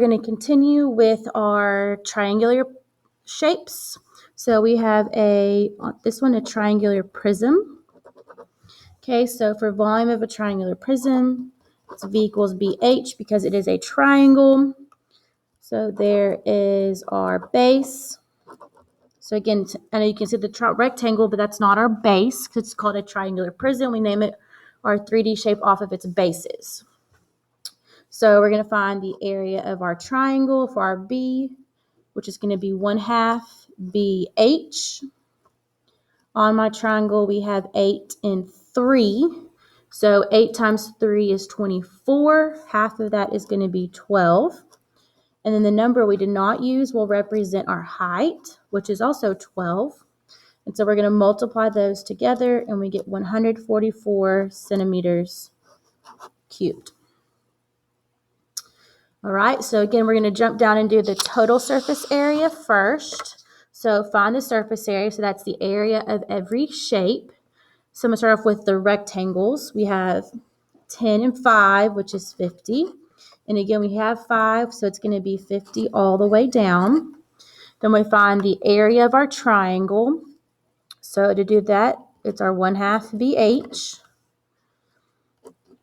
We're going to continue with our triangular shapes. So we have this one, a triangular prism. Okay, so for volume of a triangular prism, it's V equals BH because it is a triangle. So there is our base. So again, I know you can see the rectangle, but that's not our base because it's called a triangular prism. We name it our 3D shape off of its bases. So we're going to find the area of our triangle for our B, which is going to be 1/2 BH. On my triangle, we have 8 and 3. So 8 times 3 is 24. Half of that is going to be 12. And then the number we did not use will represent our height, which is also 12. And so we're going to multiply those together, and we get 144 centimeters cubed. All right, so again, we're going to jump down and do the total surface area first. So find the surface area. So that's the area of every shape. So I'm going to start off with the rectangles. We have 10 and 5, which is 50. And again, we have 5, so it's going to be 50 all the way down. Then we find the area of our triangle. So to do that, it's our 1/2 BH.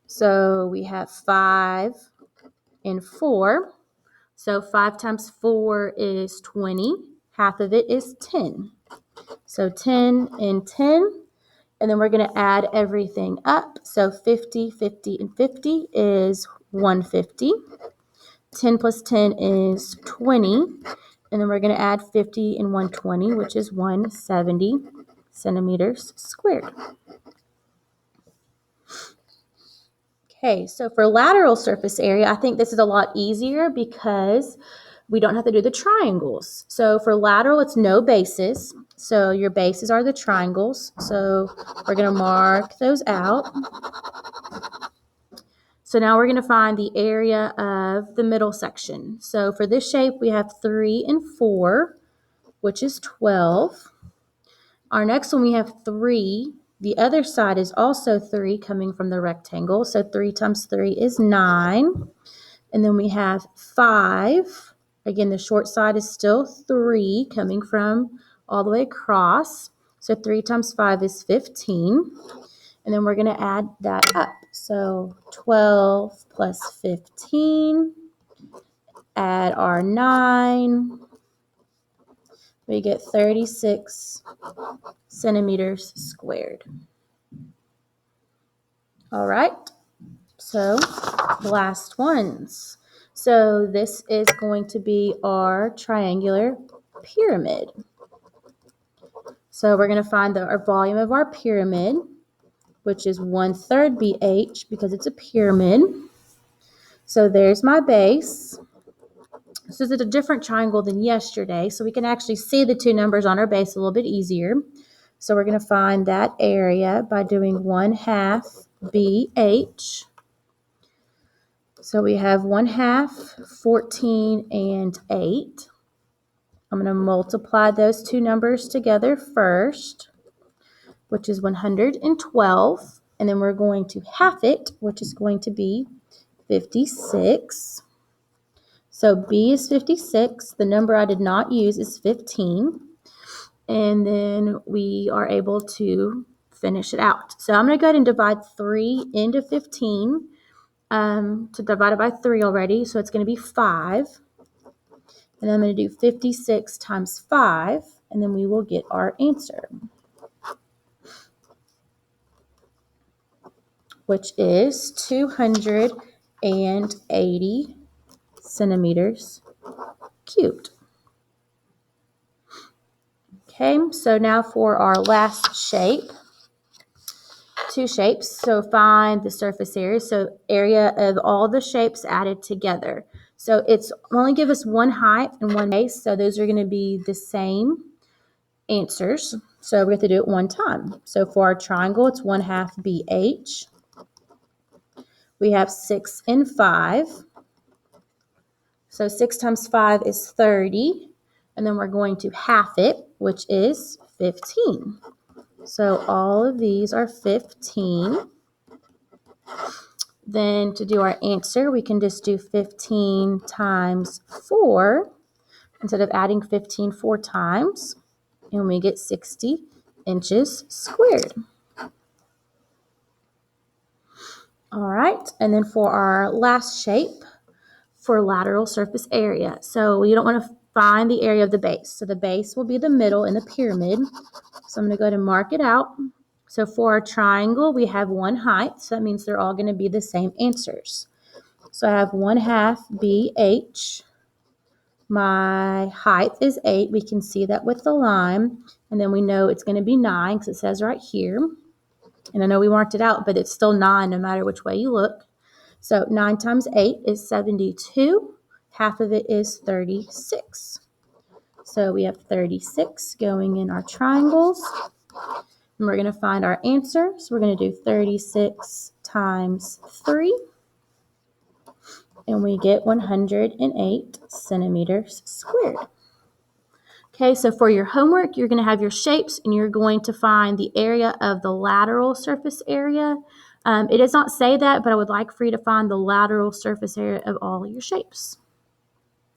So we have 5 and 4. So 5 times 4 is 20. Half of it is 10. So 10 and 10. And then we're going to add everything up. So 50, 50, and 50 is 150. 10 plus 10 is 20. And then we're going to add 50 and 120, which is 170 centimeters squared. Okay, so for lateral surface area, I think this is a lot easier because we don't have to do the triangles. So for lateral, it's no bases. So your bases are the triangles. So we're going to mark those out. So now we're going to find the area of the middle section. So for this shape, we have 3 and 4, which is 12. Our next one, we have 3. The other side is also 3 coming from the rectangle. So 3 times 3 is 9. And then we have 5. Again, the short side is still 3 coming from all the way across. So 3 times 5 is 15. And then we're going to add that up. So 12 plus 15, add our 9. We get 36 centimeters squared. All right, so the last ones. So this is going to be our triangular pyramid. So we're going to find our volume of our pyramid, which is 1/3 BH because it's a pyramid. So there's my base. This is a different triangle than yesterday, so we can actually see the two numbers on our base a little bit easier. So we're going to find that area by doing 1/2 BH. So we have 1/2, 14, and 8. I'm going to multiply those two numbers together first, which is 112. And then we're going to half it, which is going to be 56. So B is 56. The number I did not use is 15. And then we are able to finish it out. So I'm going to go ahead and divide 3 into 15. To divide it by 3 already, so it's going to be 5. And then I'm going to do 56 times 5, and then we will get our answer, which is 280 centimeters cubed. Okay, so now for our last shape. 2 shapes, so find the surface area, so area of all the shapes added together. So it's only give us one height and one base, so those are going to be the same answers. So we have to do it one time. So for our triangle, it's 1/2 BH. We have 6 and 5. So 6 times 5 is 30. And then we're going to half it, which is 15. So all of these are 15. then to do our answer, we can just do 15 times 4 instead of adding 15 4 times, and we get 60 inches squared. All right, and then for our last shape, for lateral surface area. So you don't want to find the area of the base. So the base will be the middle in the pyramid. So I'm going to go ahead and mark it out. So for our triangle, we have one height. So that means they're all going to be the same answers. So I have 1/2 BH. My height is 8. We can see that with the line. And then we know it's going to be 9 because it says right here. And I know we marked it out, but it's still 9 no matter which way you look. So 9 times 8 is 72. Half of it is 36. So we have 36 going in our triangles. And we're going to find our answer. So we're going to do 36 times 3. And we get 108 centimeters squared. Okay, so for your homework, you're going to have your shapes and you're going to find the area of the lateral surface area. It does not say that, but I would like for you to find the lateral surface area of all your shapes.